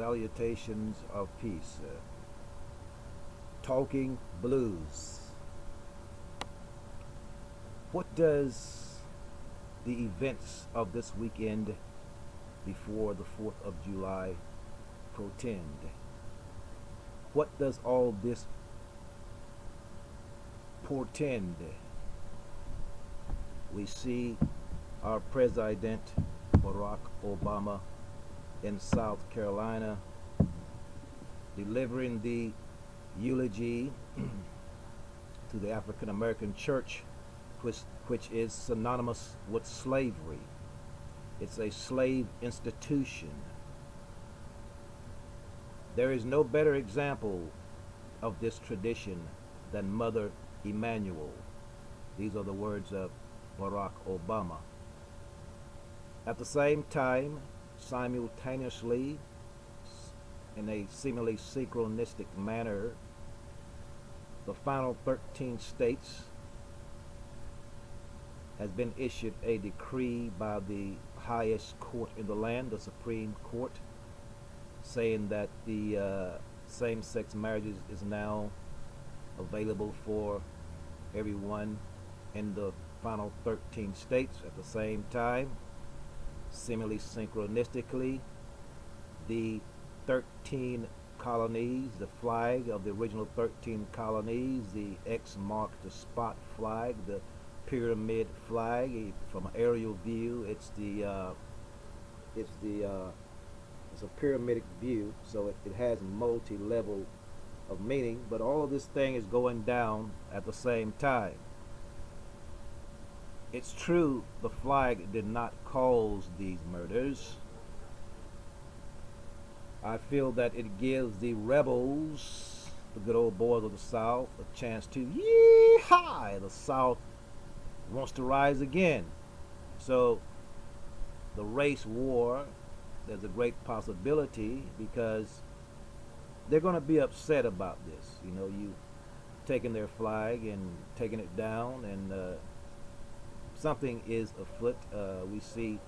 Salutations of peace. Talking blues. What does the events of this weekend before the 4th of July portend? What does all this portend? We see our President Barack Obama in South Carolina delivering the eulogy to the African American church, which is synonymous with slavery. It's a slave institution. There is no better example of this tradition than Mother Emanuel. These are the words of Barack Obama. At the same time, simultaneously, in a seemingly synchronistic manner, the final 13 states has been issued a decree by the highest court in the land, the Supreme Court, saying that the same-sex marriages is now available for everyone in the final 13 states. At the same time, seemingly synchronistically, the 13 colonies, the flag of the original 13 colonies, the X marks the spot flag, the pyramid flag. From an aerial view, it's a pyramidic view, so it has multi-level of meaning. But all of this thing is going down at the same time. It's true the flag did not cause these murders. I feel that it gives the rebels, the good old boys of the South, a chance to yee-haw! The South wants to rise again. So the race war, there's a great possibility, because they're going to be upset about this. You know, you taking their flag and taking it down, and something is afoot. We see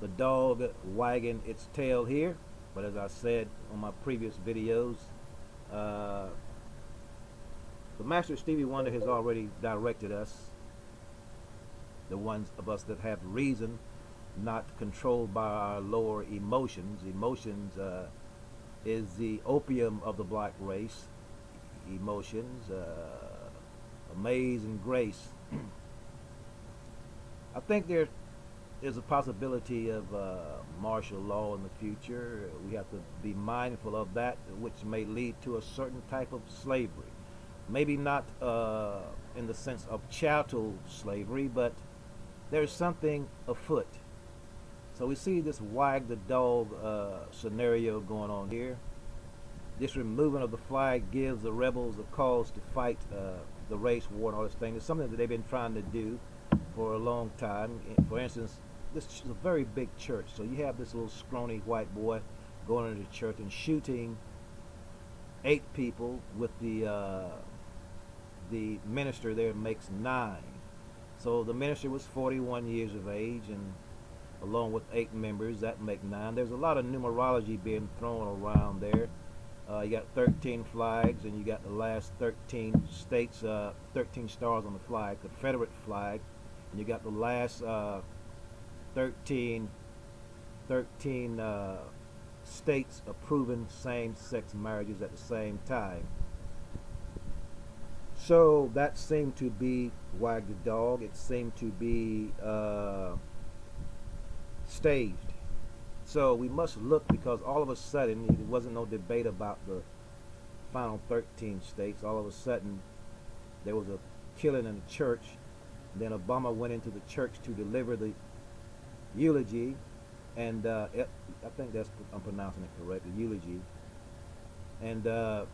the dog wagging its tail here, but as I said on my previous videos, the Master Stevie Wonder has already directed us, the ones of us that have reason, not controlled by our lower emotions. Emotions is the opium of the black race. Emotions, amazing grace. I think there is a possibility of martial law in the future. We have to be mindful of that, which may lead to a certain type of slavery. Maybe not in the sense of chattel slavery, but there's something afoot. So we see this wag the dog scenario going on here. This removing of the flag gives the rebels a cause to fight the race war and all this thing. It's something that they've been trying to do for a long time. For instance, this is a very big church, so you have this little scrawny white boy going into the church and shooting 8 people, with the minister there makes 9. So the minister was 41 years of age, and along with 8 members, that make 9. There's a lot of numerology being thrown around there. You got 13 flags, and you got the last 13 states, 13 stars on the flag, Confederate flag, and you got the last 13 states approving same-sex marriages at the same time. So that seemed to be wag the dog. It seemed to be staged. So we must look, because all of a sudden, there wasn't no debate about the final 13 states. All of a sudden, there was a killing in the church. Then Obama went into the church to deliver the eulogy, and I think I'm pronouncing it correct, the eulogy. And at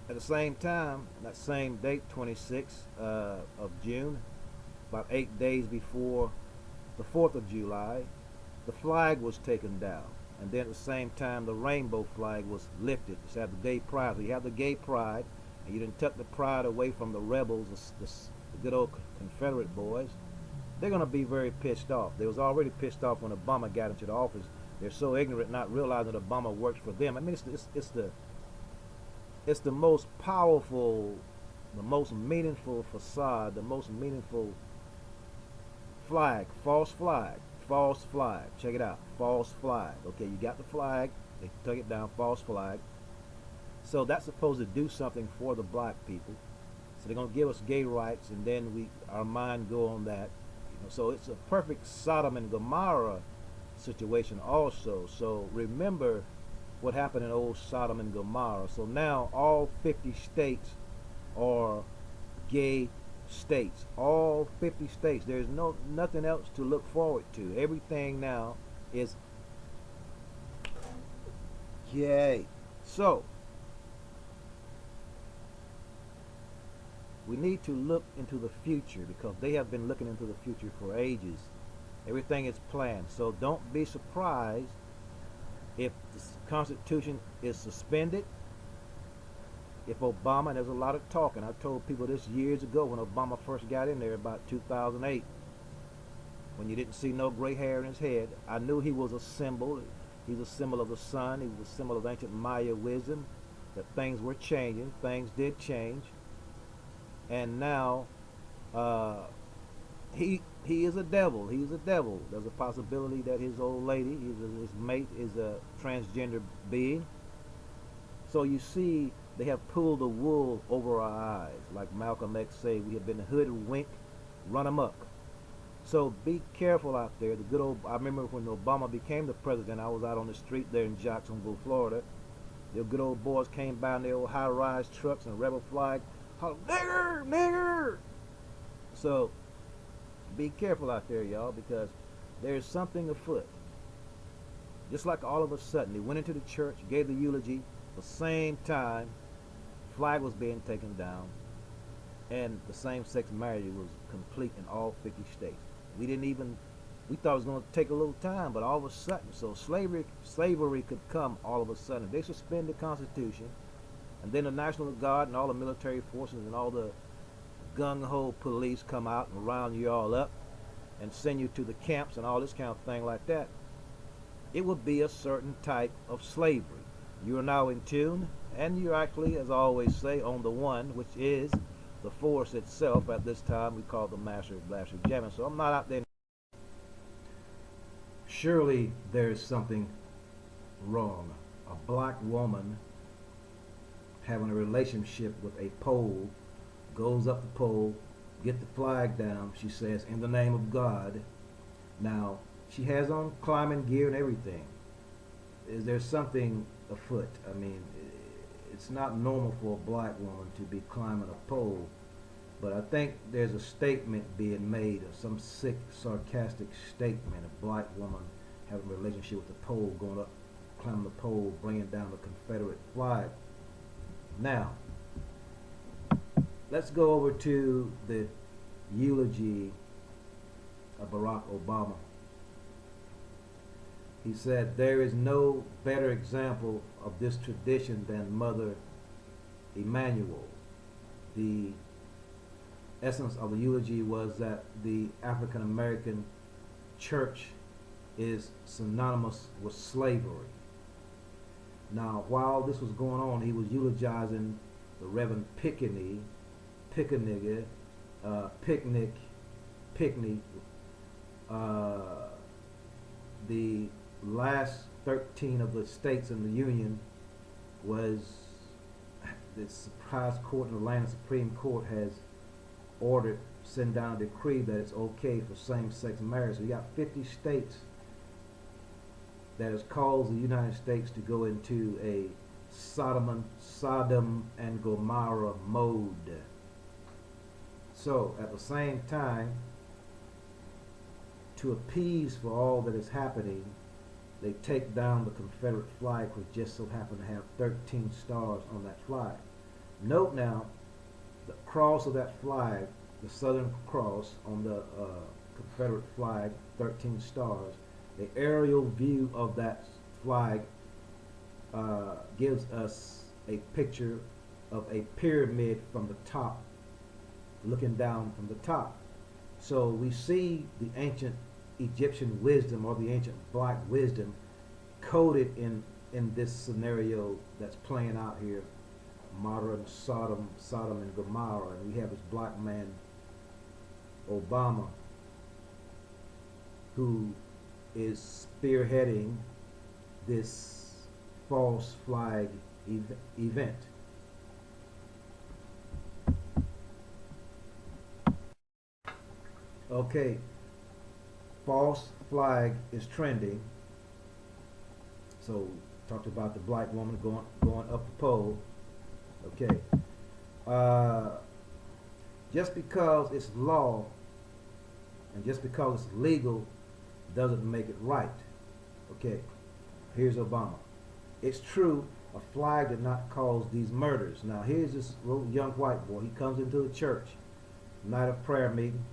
the same time, that same date, 26th of June, about 8 days before the 4th of July, the flag was taken down. And then at the same time, the rainbow flag was lifted. You have the gay pride. So you have the gay pride, and you didn't tuck the pride away from the rebels, the good old Confederate boys. They're going to be very pissed off. They was already pissed off when Obama got into the office. They're so ignorant, not realizing that Obama works for them. I mean, it's the most powerful, the most meaningful facade, the most meaningful flag, false flag, false flag. Check it out, false flag. Okay, you got the flag. They took it down, false flag. So that's supposed to do something for the black people. So they're gonna give us gay rights, and then our mind go on that. So it's a perfect Sodom and Gomorrah situation also. So remember what happened in old Sodom and Gomorrah. So now all 50 states are gay states. All 50 states. There's nothing else to look forward to. Everything now is gay. So we need to look into the future, because they have been looking into the future for ages. Everything is planned. So don't be surprised if the Constitution is suspended. If Obama, and there's a lot of talk, and I told people this years ago when Obama first got in there about 2008, when you didn't see no gray hair in his head, I knew he was a symbol. He's a symbol of the sun. He was a symbol of ancient Maya wisdom, that things were changing. Things did change. And now he is a devil. He's a devil. There's a possibility that his old lady, his mate, is a transgender being. So you see, they have pulled the wool over our eyes. Like Malcolm X said, we have been hoodwinked, run amok. So be careful out there. I remember when Obama became the president, I was out on the street there in Jacksonville, Florida. The good old boys came by in their old high-rise trucks and rebel flag, hollering, nigger, nigger. So be careful out there, y'all, because there's something afoot. Just like all of a sudden, they went into the church, gave the eulogy, the same time, flag was being taken down, and the same-sex marriage was complete in all 50 states. We thought it was going to take a little time, but all of a sudden, so slavery could come all of a sudden. They suspend the Constitution, and then the National Guard and all the military forces and all the gung-ho police come out and round you all up and send you to the camps and all this kind of thing like that. It would be a certain type of slavery. You are now in tune, and you're actually, as I always say, on the one, which is the force itself. At this time, we call the Master Blaster Jamming. So I'm not out there. Surely there is something wrong. A black woman having a relationship with a pole, goes up the pole, get the flag down, she says, in the name of God. Now, she has on climbing gear and everything. Is there something afoot? I mean, it's not normal for a black woman to be climbing a pole, but I think there's a statement being made, or some sick, sarcastic statement. A black woman having a relationship with the pole, going up, climbing the pole, bringing down the Confederate flag. Now, let's go over to the eulogy of Barack Obama. He said, there is no better example of this tradition than Mother Emanuel. The essence of the eulogy was that the African American church is synonymous with slavery. Now, while this was going on, he was eulogizing the Reverend Pickney, the last 13 of the states in the Union was, the surprise court in Atlanta Supreme Court has ordered, send down a decree that it's okay for same-sex marriage. So you got 50 states that has caused the United States to go into a Sodom and Gomorrah mode. So at the same time, to appease for all that is happening, they take down the Confederate flag, which just so happened to have 13 stars on that flag. Note now, the cross of that flag, the Southern Cross on the Confederate flag, 13 stars, the aerial view of that flag gives us a picture of a pyramid from the top, looking down from the top. So we see the ancient Egyptian wisdom, or the ancient black wisdom, coded in this scenario that's playing out here, modern Sodom and Gomorrah, and we have this black man, Obama, who is spearheading this false flag event. Okay, false flag is trending. So talked about the black woman going up the pole. Okay, just because it's law and just because it's legal doesn't make it right. Okay, here's Obama. It's true, a flag did not cause these murders. Now here's this little young white boy. He comes into the church, night of prayer meeting,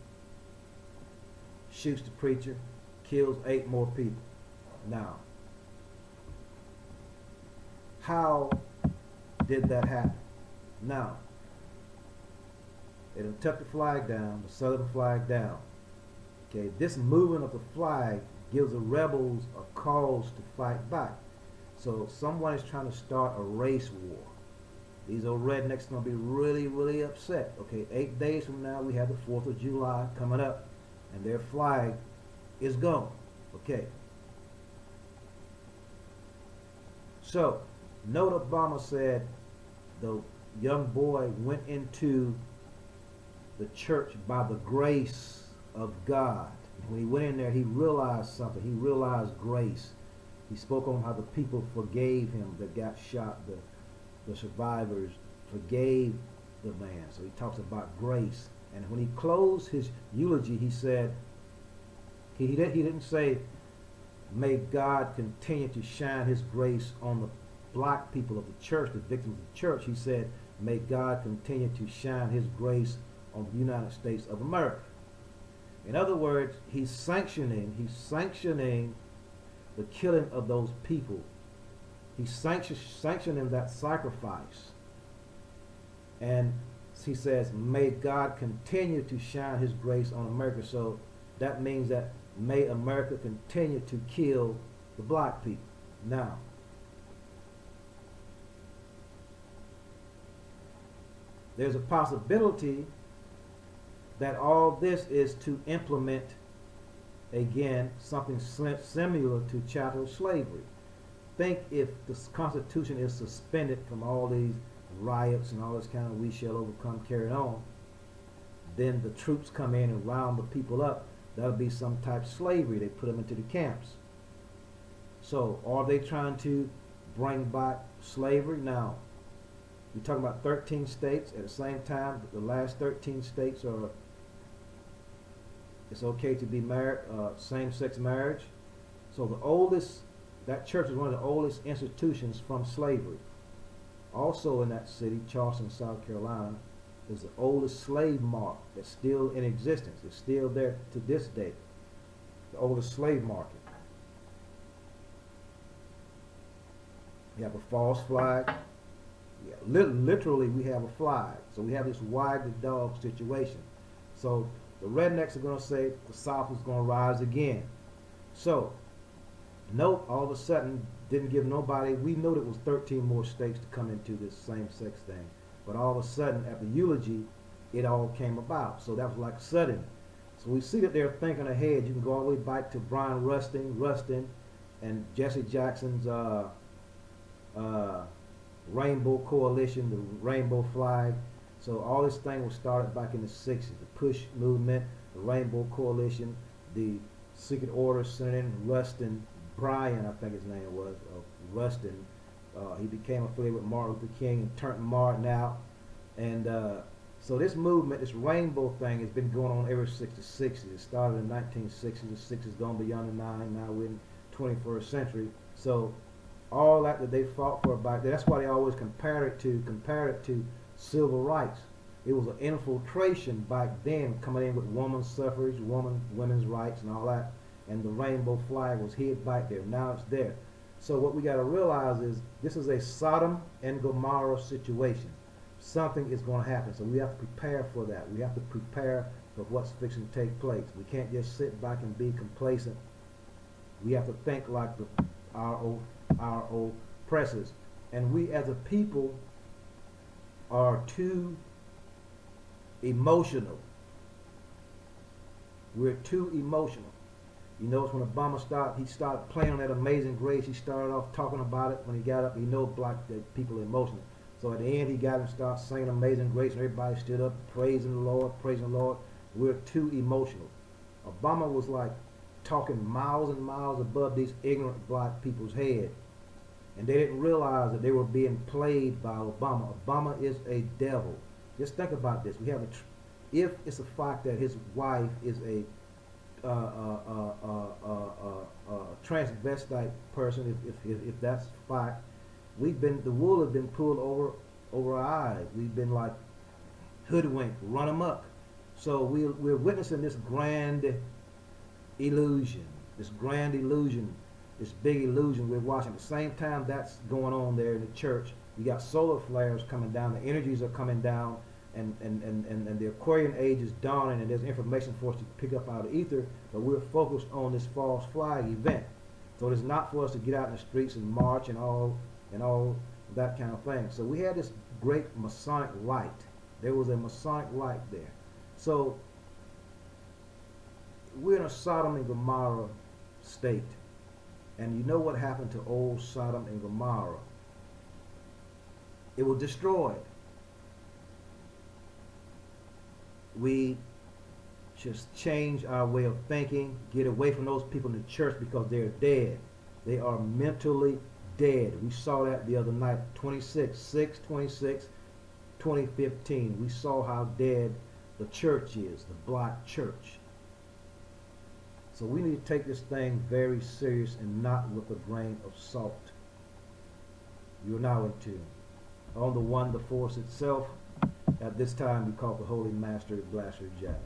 shoots the preacher, kills 8 more people. Now, how did that happen? Now, they done took the flag down, the Southern flag down. Okay, this movement of the flag gives the rebels a cause to fight back. So someone is trying to start a race war. These old rednecks are going to be really, really upset. Okay, 8 days from now we have the 4th of July coming up, and their flag is gone. Okay. So, note Obama said the young boy went into the church by the grace of God. When he went in there, he realized something. He realized grace. He spoke on how the people forgave him that got shot. The survivors forgave the man. So he talks about grace. And when he closed his eulogy, he said, he didn't say, may God continue to shine his grace on the black people of the church, the victims of the church. He said, may God continue to shine his grace on the United States of America. In other words, he's sanctioning the killing of those people. He's sanctioning that sacrifice. And he says, may God continue to shine his grace on America. So that means that may America continue to kill the black people. Now, there's a possibility that all this is to implement, again, something similar to chattel slavery. Think if the Constitution is suspended from all these riots and all this kind of we shall overcome carried on, then the troops come in and round the people up. That'll be some type of slavery. They put them into the camps. So are they trying to bring back slavery? Now, we're talking about 13 states. At the same time, the last 13 states are, it's okay to be married, same-sex marriage. So the oldest, that church is one of the oldest institutions from slavery. Also in that city, Charleston, South Carolina, is the oldest slave market that's still in existence. It's still there to this day. The oldest slave market. We have a false flag. Yeah, literally we have a flag. So we have this wag the dog situation. So the rednecks are going to say the South is going to rise again. So note, all of a sudden, didn't give nobody, we knew it was 13 more states to come into this same-sex thing. But all of a sudden, at the eulogy, it all came about. So that was like sudden. So we see that they're thinking ahead. You can go all the way back to Brian Rustin, and Jesse Jackson's Rainbow Coalition, the Rainbow Flag. So all this thing was started back in the 60s. The Push Movement, the Rainbow Coalition, the Secret Order Senator Rustin, Brian, I think his name was, Rustin. He became affiliated with Martin Luther King and turned Martin out. And so this movement, this rainbow thing, has been going on ever since the 60s. It started in the 1960s. The 60s gone beyond the 9. Now we're in the 21st century. So all that they fought for back there, that's why they always compared it to civil rights. It was an infiltration back then, coming in with women's suffrage, women's rights, and all that. And the rainbow flag was hid back there. Now it's there. So what we got to realize is this is a Sodom and Gomorrah situation. Something is going to happen. So we have to prepare for that. We have to prepare for what's fixing to take place. We can't just sit back and be complacent. We have to think like the our oppressors. And we as a people are too emotional. We're too emotional. You notice when Obama he started playing on that Amazing Grace. He started off talking about it. When he got up, he know black that people are emotional. So at the end, he got him start singing Amazing Grace, and everybody stood up praising the Lord, praising the Lord. We're too emotional. Obama was like talking miles and miles above these ignorant black people's head, and they didn't realize that they were being played by Obama. Obama is a devil. Just think about this. We have if it's a fact that his wife is a transvestite person, if that's fact, the wool has been pulled over our eyes. We've been like hoodwinked, run amok. So we're witnessing this grand illusion, this big illusion we're watching. At the same time that's going on there in the church, you got solar flares coming down, the energies are coming down, and the Aquarian age is dawning, and there's information for us to pick up out of ether, but we're focused on this false flag event. So it's not for us to get out in the streets and march and all that kind of thing. So we had this great Masonic light. There was a Masonic light there. So we're in a Sodom and Gomorrah state. And you know what happened to old Sodom and Gomorrah? It was destroyed. We just change our way of thinking, get away from those people in the church because they're dead. They are mentally dead. We saw that the other night, 2015. We saw how dead the church is, the black church. So we need to take this thing very serious and not with a grain of salt. You are now in tune. On the one, the force itself. At this time, we call the Holy Master Blaster Jack.